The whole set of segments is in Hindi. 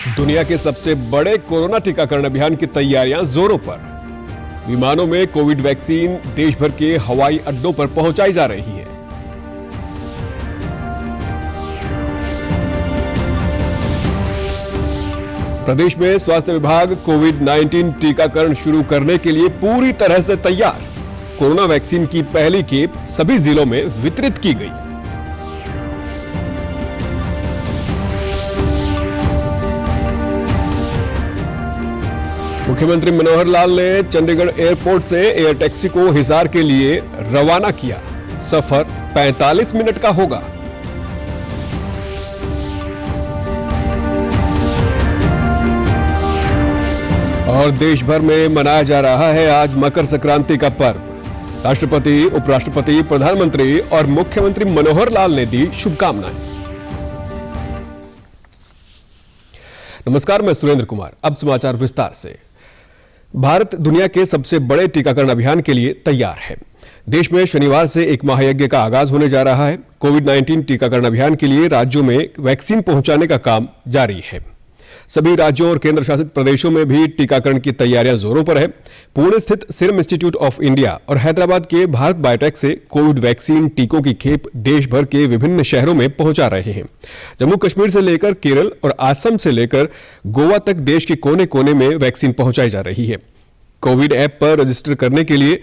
दुनिया के सबसे बड़े कोरोना टीकाकरण अभियान की तैयारियां जोरों पर। विमानों में कोविड वैक्सीन देश भर के हवाई अड्डों पर पहुंचाई जा रही है। प्रदेश में स्वास्थ्य विभाग कोविड-19 टीकाकरण शुरू करने के लिए पूरी तरह से तैयार। कोरोना वैक्सीन की पहली खेप सभी जिलों में वितरित की गई। मुख्यमंत्री मनोहर लाल ने चंडीगढ़ एयरपोर्ट से एयर टैक्सी को हिसार के लिए रवाना किया। सफर 45 मिनट का होगा। और देश भर में मनाया जा रहा है आज मकर संक्रांति का पर्व। राष्ट्रपति, उपराष्ट्रपति, प्रधानमंत्री और मुख्यमंत्री मनोहर लाल ने दी शुभकामनाएं। नमस्कार, मैं सुरेंद्र कुमार। अब समाचार विस्तार से। भारत दुनिया के सबसे बड़े टीकाकरण अभियान के लिए तैयार है। देश में शनिवार से एक महायज्ञ का आगाज होने जा रहा है। कोविड-19 टीकाकरण अभियान के लिए राज्यों में वैक्सीन पहुंचाने का काम जारी है। सभी राज्यों और केंद्र शासित प्रदेशों में भी टीकाकरण की तैयारियां जोरों पर है। पुणे स्थित सीरम इंस्टीट्यूट ऑफ इंडिया और हैदराबाद के भारत बायोटेक से कोविड वैक्सीन टीकों की खेप देश भर के विभिन्न शहरों में पहुंचा रहे हैं। जम्मू कश्मीर से लेकर केरल और असम से लेकर गोवा तक देश के कोने कोने में वैक्सीन पहुंचाई जा रही है। कोविड ऐप पर रजिस्टर करने के लिए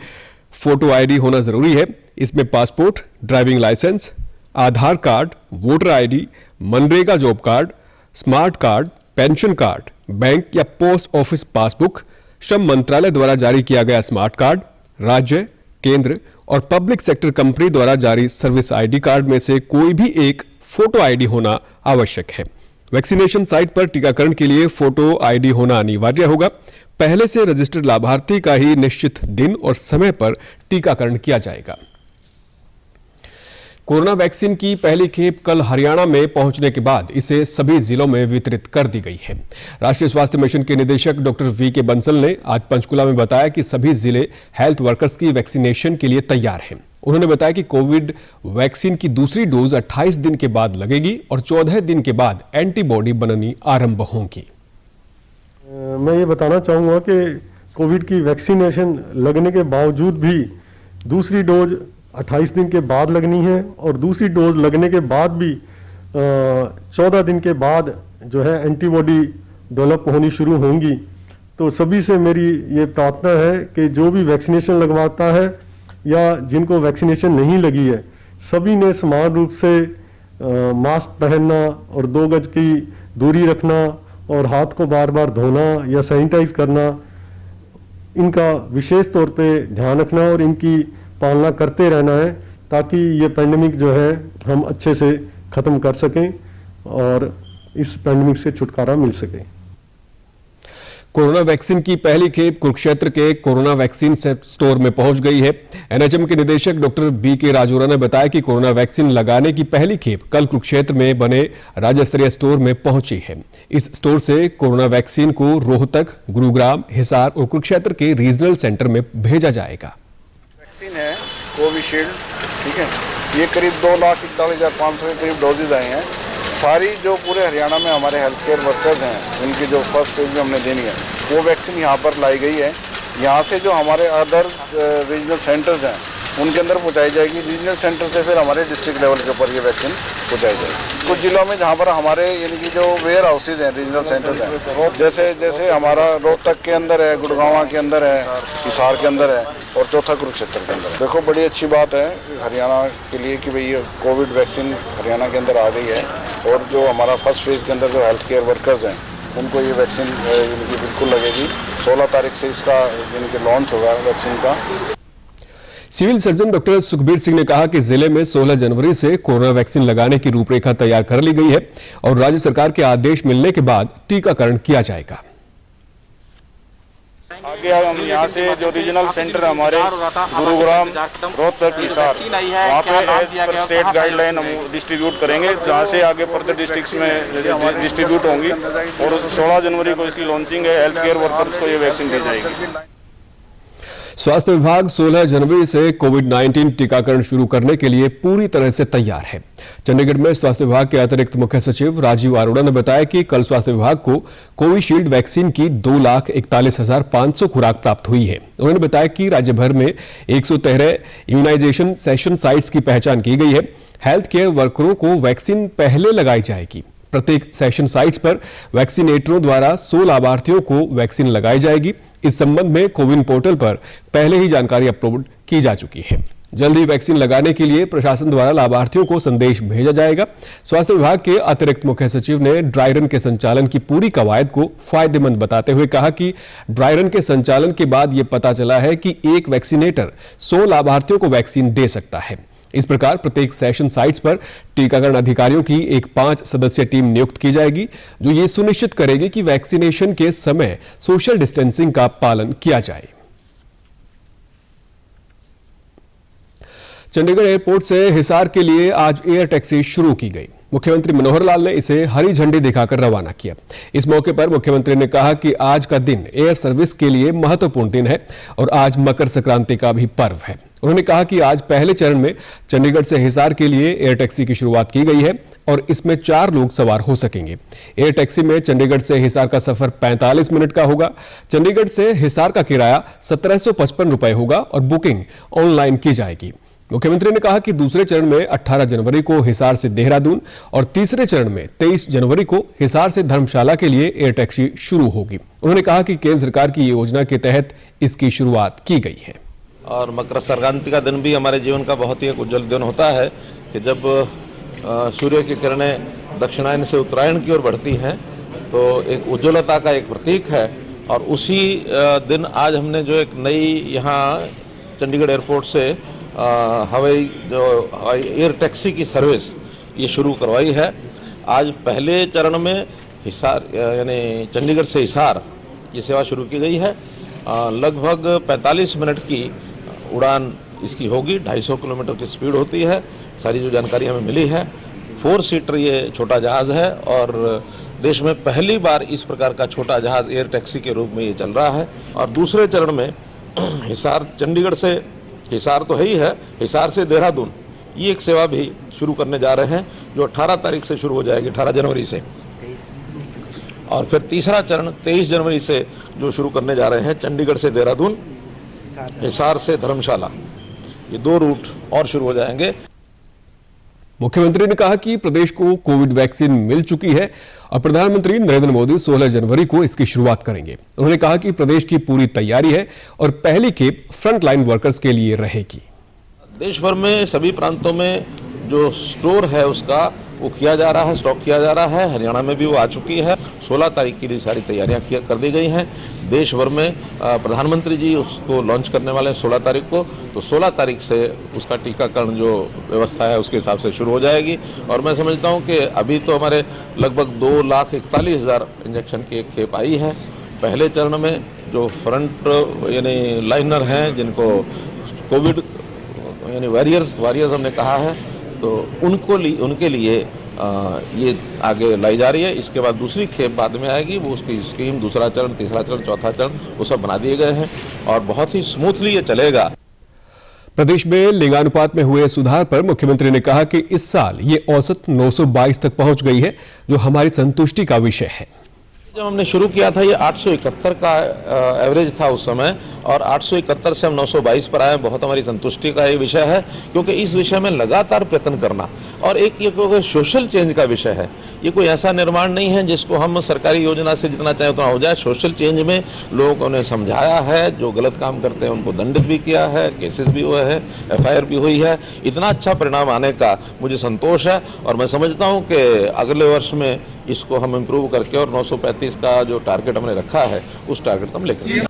फोटो आईडी होना जरूरी है। इसमें passport, driving licence, Aadhaar card, voter ID, MNREGA job card, smart card, pension card, bank या पोस्ट ऑफिस पासबुक, श्रम मंत्रालय द्वारा जारी किया गया स्मार्ट कार्ड, राज्य, केंद्र और पब्लिक सेक्टर कंपनी द्वारा जारी सर्विस आईडी कार्ड में से कोई भी एक फोटो आईडी होना आवश्यक है। वैक्सीनेशन साइट पर टीकाकरण के लिए फोटो आईडी होना अनिवार्य होगा। पहले से रजिस्टर्ड लाभार्थी का ही निश्चित दिन और समय पर टीकाकरण किया जाएगा। कोरोना वैक्सीन की पहली खेप कल हरियाणा में पहुंचने के बाद इसे सभी जिलों में वितरित कर दी गई है। राष्ट्रीय स्वास्थ्य मिशन के निदेशक डॉक्टर वी.के. बंसल ने आज पंचकुला में बताया कि सभी जिले हेल्थ वर्कर्स की वैक्सीनेशन के लिए तैयार हैं। उन्होंने बताया कि कोविड वैक्सीन की दूसरी डोज 28 दिन के बाद लगेगी और 14 दिन के बाद एंटीबॉडी बननी आरंभ होगी। मैं ये बताना चाहूँगा कि कोविड की वैक्सीनेशन लगने के बावजूद भी दूसरी डोज 28 दिन के बाद लगनी है और दूसरी डोज लगने के बाद भी 14 दिन के बाद जो है एंटीबॉडी डेवलप होनी शुरू होंगी। तो सभी से मेरी ये प्रार्थना है कि जो भी वैक्सीनेशन लगवाता है या जिनको वैक्सीनेशन नहीं लगी है, सभी ने समान रूप से मास्क पहनना और 2 गज की दूरी रखना और हाथ को बार बार धोना या सैनिटाइज करना, इनका विशेष तौर पे ध्यान रखना और इनकी पालना करते रहना है ताकि ये पैंडेमिक जो है हम अच्छे से ख़त्म कर सकें और इस पैंडेमिक से छुटकारा मिल सके। कोरोना वैक्सीन की पहली खेप कुरुक्षेत्र के कोरोना वैक्सीन स्टोर में पहुंच गई है। एनएचएम के निदेशक डॉक्टर बी.के. राजौरा ने बताया कि कोरोना वैक्सीन लगाने की पहली खेप कल कुरुक्षेत्र में बने राज्य स्तरीय स्टोर में पहुंची है। इस स्टोर से कोरोना वैक्सीन को रोहतक, गुरुग्राम, हिसार और कुरुक्षेत्र के रीजनल सेंटर में भेजा जाएगा। वैक्सीन है कोविशील्ड, ठीक है। ये करीब 2,41,500 के करीब डोजेज आए हैं। सारी जो पूरे हरियाणा में हमारे हेल्थ केयर वर्कर्स हैं उनकी जो फर्स्ट फेज में हमने देनी है वो वैक्सीन यहाँ पर लाई गई है। यहाँ से जो हमारे अदर रीजनल सेंटर्स हैं उनके अंदर पहुँचाई जाएगी। रीजनल सेंटर से फिर हमारे डिस्ट्रिक्ट लेवल के ऊपर ये वैक्सीन पहुँचाई जाएगी। कुछ जिलों में जहाँ पर हमारे यानी कि जो वेयर हाउसेज हैं, रीजनल सेंटर्स हैं, जैसे हमारा रोहतक के अंदर है, गुड़गांव के अंदर है, हिसार के अंदर है और चौथा कुरुक्षेत्र के अंदर है। देखो, बड़ी अच्छी बात है हरियाणा के लिए कि भाई ये कोविड वैक्सीन हरियाणा के अंदर आ गई है और जो हमारा फर्स्ट फेज के अंदर जो हेल्थ केयर वर्कर्स हैं उनको ये वैक्सीन यानी कि बिल्कुल लगेगी। 16 तारीख से इसका यानी कि लॉन्च होगा वैक्सीन का। Civil surgeon doctor Sukhbir Singh ने कहा कि जिले में 16 जनवरी से कोरोना वैक्सीन लगाने की रूपरेखा तैयार कर ली गई है और राज्य सरकार के आदेश मिलने के बाद टीकाकरण किया जाएगा। आगे हम यहाँ से जो रीजनल सेंटर हमारे गुरुग्राम, रोहतक, हिसार, वहाँ पे स्टेट गाइडलाइन हम डिस्ट्रीब्यूट करेंगे, जहाँ से आगे फर्दर डिस्ट्रिक्ट्स में डिस्ट्रीब्यूट होंगी और 16 जनवरी को इसकी लॉन्चिंग है। हेल्थ केयर वर्कर्स को ये वैक्सीन दी जाएगी। स्वास्थ्य विभाग 16 जनवरी से कोविड-19 टीकाकरण शुरू करने के लिए पूरी तरह से तैयार है। चंडीगढ़ में स्वास्थ्य विभाग के अतिरिक्त मुख्य सचिव राजीव अरोड़ा ने बताया कि कल स्वास्थ्य विभाग को कोविशील्ड वैक्सीन की 2,41,500 खुराक प्राप्त हुई है। उन्होंने बताया कि राज्य भर में 113 इम्यूनाइजेशन सेशन साइट्स की पहचान की गई है। हेल्थ केयर वर्करों को वैक्सीन पहले लगाई जाएगी। प्रत्येक सेशन साइट्स पर वैक्सीनेटरों द्वारा 100 लाभार्थियों को वैक्सीन लगाई जाएगी। इस संबंध में कोविन पोर्टल पर पहले ही जानकारी अपलोड की जा चुकी है। जल्द ही वैक्सीन लगाने के लिए प्रशासन द्वारा लाभार्थियों को संदेश भेजा जाएगा। स्वास्थ्य विभाग के अतिरिक्त मुख्य सचिव ने ड्राई रन के संचालन की पूरी कवायद को फायदेमंद बताते हुए कहा कि ड्राई रन के संचालन के बाद यह पता चला है कि एक वैक्सीनेटर 100 लाभार्थियों को वैक्सीन दे सकता है। इस प्रकार प्रत्येक सेशन साइट्स पर टीकाकरण अधिकारियों की एक 5 सदस्यीय टीम नियुक्त की जाएगी, जो ये सुनिश्चित करेगी कि वैक्सीनेशन के समय सोशल डिस्टेंसिंग का पालन किया जाए। चंडीगढ़ एयरपोर्ट से हिसार के लिए आज एयर टैक्सी शुरू की गई। मुख्यमंत्री मनोहर लाल ने इसे हरी झंडी दिखाकर रवाना किया। इस मौके पर मुख्यमंत्री ने कहा कि आज का दिन एयर सर्विस के लिए महत्वपूर्ण दिन है और आज मकर संक्रांति का भी पर्व है। उन्होंने कहा कि आज पहले चरण में चंडीगढ़ से हिसार के लिए एयर टैक्सी की शुरुआत की गई है और इसमें 4 लोग सवार हो सकेंगे। एयर टैक्सी में चंडीगढ़ से हिसार का सफर 45 मिनट का होगा। चंडीगढ़ से हिसार का किराया 1755 रुपए होगा और बुकिंग ऑनलाइन की जाएगी। मुख्यमंत्री ने कहा कि दूसरे चरण में 18 जनवरी को हिसार से देहरादून और तीसरे चरण में 23 जनवरी को हिसार से धर्मशाला के लिए एयर टैक्सी शुरू होगी। उन्होंने कहा कि केंद्र सरकार की योजना के तहत इसकी शुरुआत की गई है। और मकर संक्रांति का दिन भी हमारे जीवन का बहुत ही एक उज्जवल दिन होता है कि जब सूर्य की किरणें दक्षिणायन से उत्तरायण की ओर बढ़ती हैं, तो एक उज्ज्वलता का एक प्रतीक है। और उसी दिन आज हमने जो एक नई यहाँ चंडीगढ़ एयरपोर्ट से हवाई एयर टैक्सी की सर्विस ये शुरू करवाई है। आज पहले चरण में हिसार यानी चंडीगढ़ से हिसार ये सेवा शुरू की गई है। लगभग 45 मिनट की उड़ान इसकी होगी। 250 किलोमीटर की स्पीड होती है। सारी जो जानकारी हमें मिली है, 4 सीटर ये छोटा जहाज़ है और देश में पहली बार इस प्रकार का छोटा जहाज़ एयर टैक्सी के रूप में ये चल रहा है। और दूसरे चरण में हिसार चंडीगढ़ से हिसार तो है ही है, हिसार से देहरादून ये एक सेवा भी शुरू करने जा रहे हैं, जो 18 तारीख से शुरू हो जाएगी, 18 जनवरी से। और फिर तीसरा चरण 23 जनवरी से जो शुरू करने जा रहे हैं, चंडीगढ़ से देहरादून, हिसार से धर्मशाला, ये 2 रूट और शुरू हो जाएंगे। मुख्यमंत्री ने कहा कि प्रदेश को कोविड वैक्सीन मिल चुकी है और प्रधानमंत्री नरेंद्र मोदी 16 जनवरी को इसकी शुरुआत करेंगे। उन्होंने कहा कि प्रदेश की पूरी तैयारी है और पहली खेप फ्रंटलाइन वर्कर्स के लिए रहेगी। देश भर में सभी प्रांतों में जो स्टोर है उसका वो किया जा रहा है, स्टॉक किया जा रहा है। हरियाणा में भी वो आ चुकी है। 16 तारीख के लिए सारी तैयारियां कर दी गई हैं। देश भर में प्रधानमंत्री जी उसको लॉन्च करने वाले हैं 16 तारीख को, तो 16 तारीख से उसका टीकाकरण जो व्यवस्था है उसके हिसाब से शुरू हो जाएगी। और मैं समझता हूं कि अभी तो हमारे लगभग 2,41,000 इंजेक्शन की एक खेप आई है। पहले चरण में जो फ्रंट यानी लाइनर हैं, जिनको कोविड यानी वॉरियर्स हमने कहा है, तो उनके लिए ये आगे लाई जा रही है। इसके बाद दूसरी खेप बाद में आएगी, वो उसकी स्कीम दूसरा चरण, तीसरा चरण, चौथा चरण वो सब बना दिए गए हैं और बहुत ही स्मूथली ये चलेगा। प्रदेश में लिंगानुपात में हुए सुधार पर मुख्यमंत्री ने कहा कि इस साल ये औसत 922 तक पहुंच गई है, जो हमारी संतुष्टि का विषय है। जब हमने शुरू किया था ये 871 का एवरेज था उस समय, और 871 से हम 922 पर आए। बहुत हमारी संतुष्टि का ये विषय है, क्योंकि इस विषय में लगातार प्रयत्न करना और एक ये सोशल चेंज का विषय है। ये कोई ऐसा निर्माण नहीं है जिसको हम सरकारी योजना से जितना चाहे उतना हो जाए। सोशल चेंज में लोगों ने समझाया है, जो गलत काम करते हैं उनको दंडित भी किया है, केसेस भी हुए हैं, FIR भी हुई है। इतना अच्छा परिणाम आने का मुझे संतोष है और मैं समझता हूँ कि अगले वर्ष में इसको हम इम्प्रूव करके और 935 का जो टारगेट हमने रखा है उस टारगेट को हम लेकर।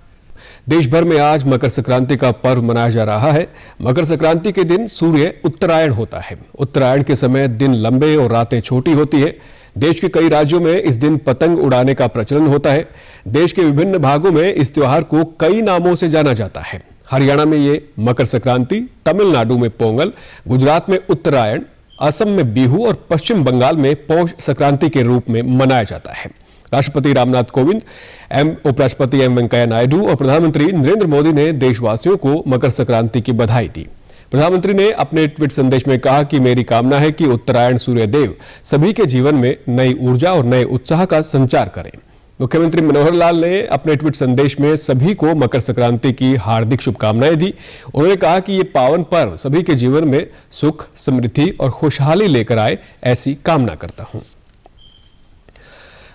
देश भर में आज मकर संक्रांति का पर्व मनाया जा रहा है। मकर संक्रांति के दिन सूर्य उत्तरायण होता है। उत्तरायण के समय दिन लंबे और रातें छोटी होती है। देश के कई राज्यों में इस दिन पतंग उड़ाने का प्रचलन होता है। देश के विभिन्न भागों में इस त्योहार को कई नामों से जाना जाता है। हरियाणा में ये मकर संक्रांति, तमिलनाडु में पोंगल, गुजरात में उत्तरायण, असम में बिहू और पश्चिम बंगाल में पौष संक्रांति के रूप में मनाया जाता है। राष्ट्रपति रामनाथ कोविंद, उपराष्ट्रपति एम वेंकैया नायडू और प्रधानमंत्री नरेंद्र मोदी ने देशवासियों को मकर संक्रांति की बधाई दी। प्रधानमंत्री ने अपने ट्वीट संदेश में कहा कि मेरी कामना है कि उत्तरायण सूर्यदेव सभी के जीवन में नई ऊर्जा और नए उत्साह का संचार करें। मुख्यमंत्री मनोहर लाल ने अपने ट्वीट संदेश में सभी को मकर संक्रांति की हार्दिक शुभकामनाएं दी। उन्होंने कहा कि ये पावन पर्व सभी के जीवन में सुख, समृद्धि और खुशहाली लेकर आए, ऐसी कामना करता हूं।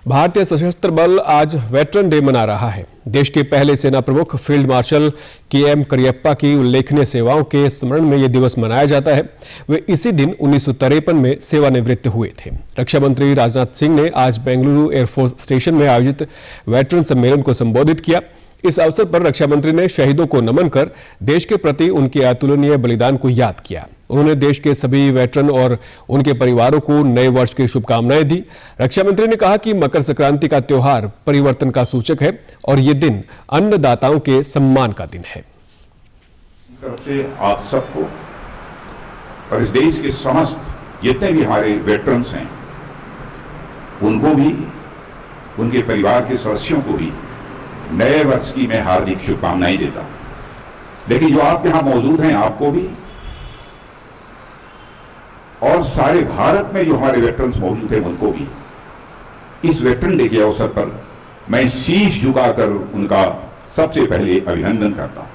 भारतीय सशस्त्र बल आज वेटरन डे मना रहा है। देश के पहले सेना प्रमुख फील्ड मार्शल के.एम. करियप्पा की उल्लेखनीय सेवाओं के स्मरण में यह दिवस मनाया जाता है। वे इसी दिन 1953 में सेवानिवृत्त हुए थे। रक्षा मंत्री राजनाथ सिंह ने आज बेंगलुरु एयरफोर्स स्टेशन में आयोजित वेटरन सम्मेलन को संबोधित किया। इस अवसर पर रक्षा मंत्री ने शहीदों को नमन कर देश के प्रति उनके अतुलनीय बलिदान को याद किया। उन्होंने देश के सभी वेटरन और उनके परिवारों को नए वर्ष की शुभकामनाएं दी। रक्षा मंत्री ने कहा कि मकर संक्रांति का त्योहार परिवर्तन का सूचक है और ये दिन अन्नदाताओं के सम्मान का दिन है। तरफ से आप सबको और इस देश के समस्त जितने भी हमारे वेटरन्स हैं उनको भी, उनके परिवार के सदस्यों को भी नए वर्ष की मैं हार्दिक शुभकामनाएं देता हूं। लेकिन जो आप यहां मौजूद हैं, आपको भी और सारे भारत में जो हमारे वेटरन्स मौजूद हैं उनको भी इस वेटरन डे के अवसर पर मैं शीश झुकाकर उनका सबसे पहले अभिनंदन करता हूं।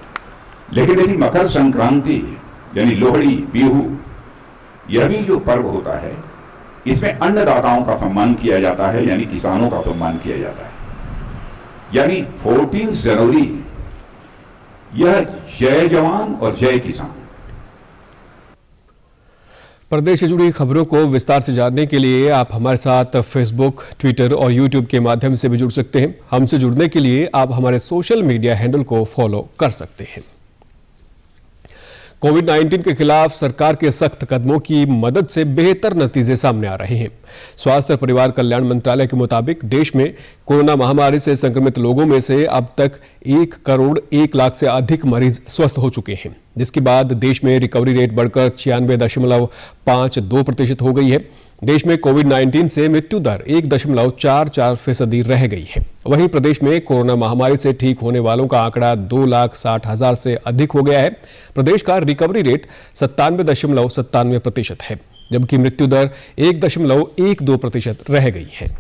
लेकिन यदि मकर संक्रांति यानी लोहड़ी, बिहू, यह भी जो पर्व होता है, इसमें अन्नदाताओं का सम्मान किया जाता है, यानी किसानों का सम्मान किया जाता है। यानी 14 जनवरी यह जय जवान और जय किसान। प्रदेश से जुड़ी खबरों को विस्तार से जानने के लिए आप हमारे साथ फेसबुक, ट्विटर और यूट्यूब के माध्यम से भी जुड़ सकते हैं। हमसे जुड़ने के लिए आप हमारे सोशल मीडिया हैंडल को फॉलो कर सकते हैं। कोविड-19 के खिलाफ सरकार के सख्त कदमों की मदद से बेहतर नतीजे सामने आ रहे हैं। स्वास्थ्य और परिवार कल्याण मंत्रालय के मुताबिक देश में कोरोना महामारी से संक्रमित लोगों में से अब तक 1 करोड़ 1 लाख से अधिक मरीज स्वस्थ हो चुके हैं, जिसके बाद देश में रिकवरी रेट बढ़कर 96.52% हो गई है। देश में कोविड-19 से मृत्यु दर 1.44% रह गई है। वहीं प्रदेश में कोरोना महामारी से ठीक होने वालों का आंकड़ा 2,60,000 से अधिक हो गया है। प्रदेश का रिकवरी रेट 97.97% है, जबकि मृत्यु दर 1.12% रह गई है।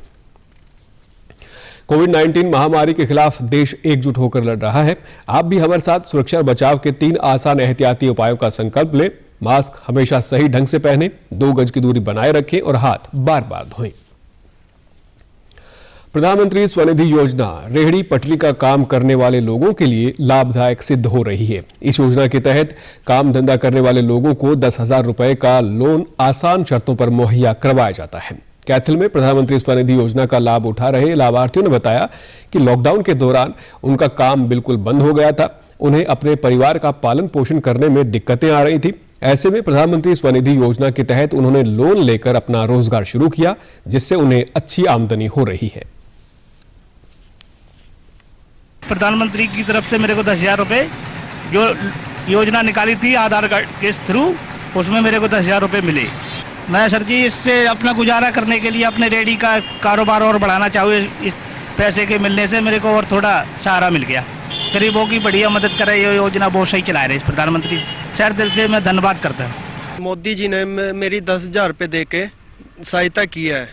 कोविड-19 महामारी के खिलाफ देश एकजुट होकर लड़ रहा है। आप भी हमारे साथ सुरक्षा और बचाव के 3 आसान एहतियाती उपायों का संकल्प लें। मास्क हमेशा सही ढंग से पहनें, 2 गज की दूरी बनाए रखें और हाथ बार-बार धोएं। प्रधानमंत्री स्वनिधि योजना रेहड़ी पटरी का काम करने वाले लोगों के लिए लाभदायक सिद्ध हो रही है। इस योजना के तहत काम धंधा करने वाले लोगों को 10,000 रुपए का लोन आसान शर्तों पर मुहैया करवाया जाता है। कैथल में प्रधानमंत्री स्वनिधि योजना का लाभ उठा रहे लाभार्थियों ने बताया कि लॉकडाउन के दौरान उनका काम बिल्कुल बंद हो गया था। उन्हें अपने परिवार का पालन पोषण करने में दिक्कतें आ रही थी। ऐसे में प्रधानमंत्री स्वनिधि योजना के तहत उन्होंने लोन लेकर अपना रोजगार शुरू किया, जिससे उन्हें अच्छी आमदनी हो रही है। प्रधानमंत्री की तरफ से मेरे को 10,000 रुपए जो योजना निकाली थी आधार कार्ड के थ्रू, उसमें मेरे को 10,000 रुपए मिले। मैं सर जी इससे अपना गुजारा करने के लिए अपने रेहड़ी का कारोबार और बढ़ाना चाहूँ। इस पैसे के मिलने से मेरे को और थोड़ा सहारा मिल गया। गरीबों की बढ़िया मदद करे ये योजना बहुत सही चला रहे इस प्रधानमंत्री, शहर दिल से मैं धन्यवाद करता हूँ। मोदी जी ने मेरी 10,000 रुपये दे के सहायता की है,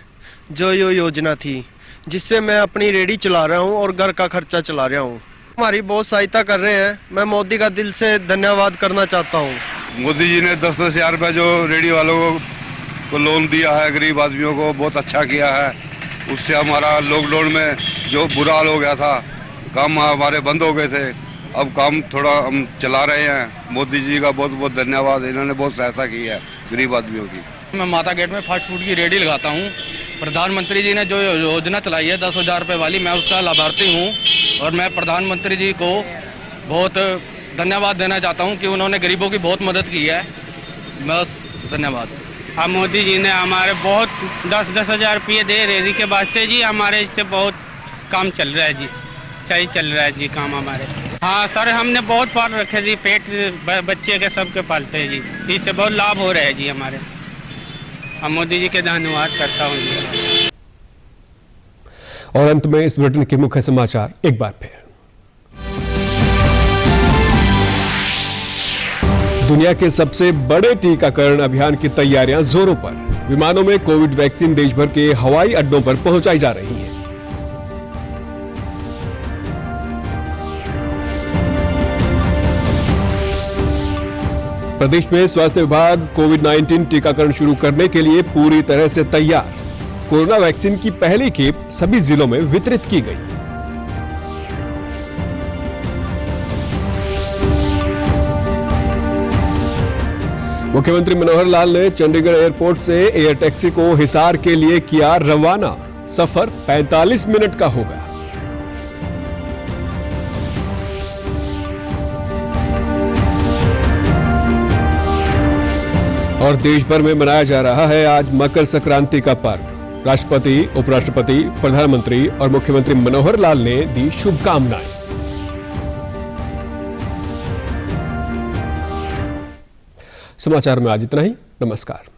जो ये योजना थी, जिससे मैं अपनी रेहड़ी चला रहा हूँ और घर का खर्चा चला रहा हूँ। हमारी बहुत सहायता कर रहे हैं। मैं मोदी का दिल से धन्यवाद करना चाहता हूँ। मोदी जी ने 10,000 रुपये जो रेहड़ी वालों को लोन दिया है, गरीब आदमियों को बहुत अच्छा किया है। उससे हमारा लॉकडाउन में जो बुरा हाल हो गया था, काम हमारे बंद हो गए थे, अब काम थोड़ा हम चला रहे हैं। मोदी जी का बहुत बहुत धन्यवाद, इन्होंने बहुत सहायता की है गरीब आदमियों की। मैं माता गेट में फास्ट फूड की रेहड़ी लगाता हूँ। प्रधानमंत्री जी ने जो योजना चलाई है 10,000 रुपये वाली, मैं उसका लाभार्थी हूँ और मैं प्रधानमंत्री जी को बहुत धन्यवाद देना चाहता हूँ कि उन्होंने गरीबों की बहुत मदद की है। बस धन्यवाद। अब मोदी जी ने हमारे बहुत 10,000 रुपये दे रेहड़ी के वास्ते जी, हमारे इससे बहुत काम चल रहा है जी, सही चल रहा है जी काम हमारे। हाँ सर, हमने बहुत पाल रखे जी, पेट बच्चे के सबके पालते हैं जी, इससे बहुत लाभ हो रहा है जी हमारे। हम मोदी जी के धन्यवाद करता हूँ जी। और अंत में इस बुलेटिन के मुख्य समाचार एक बार फिर। दुनिया के सबसे बड़े टीकाकरण अभियान की तैयारियां जोरों पर। विमानों में कोविड वैक्सीन देश भर के हवाई अड्डों पर पहुंचाई जा रही है। प्रदेश में स्वास्थ्य विभाग कोविड-19 टीकाकरण शुरू करने के लिए पूरी तरह से तैयार। कोरोना वैक्सीन की पहली खेप सभी जिलों में वितरित की गई। मुख्यमंत्री मनोहर लाल ने चंडीगढ़ एयरपोर्ट से एयर टैक्सी को हिसार के लिए किया रवाना। सफर 45 मिनट का होगा। और देश भर में मनाया जा रहा है आज मकर संक्रांति का पर्व। राष्ट्रपति, उपराष्ट्रपति, प्रधानमंत्री और मुख्यमंत्री मनोहर लाल ने दी शुभकामनाएं। समाचार में आज इतना ही। नमस्कार।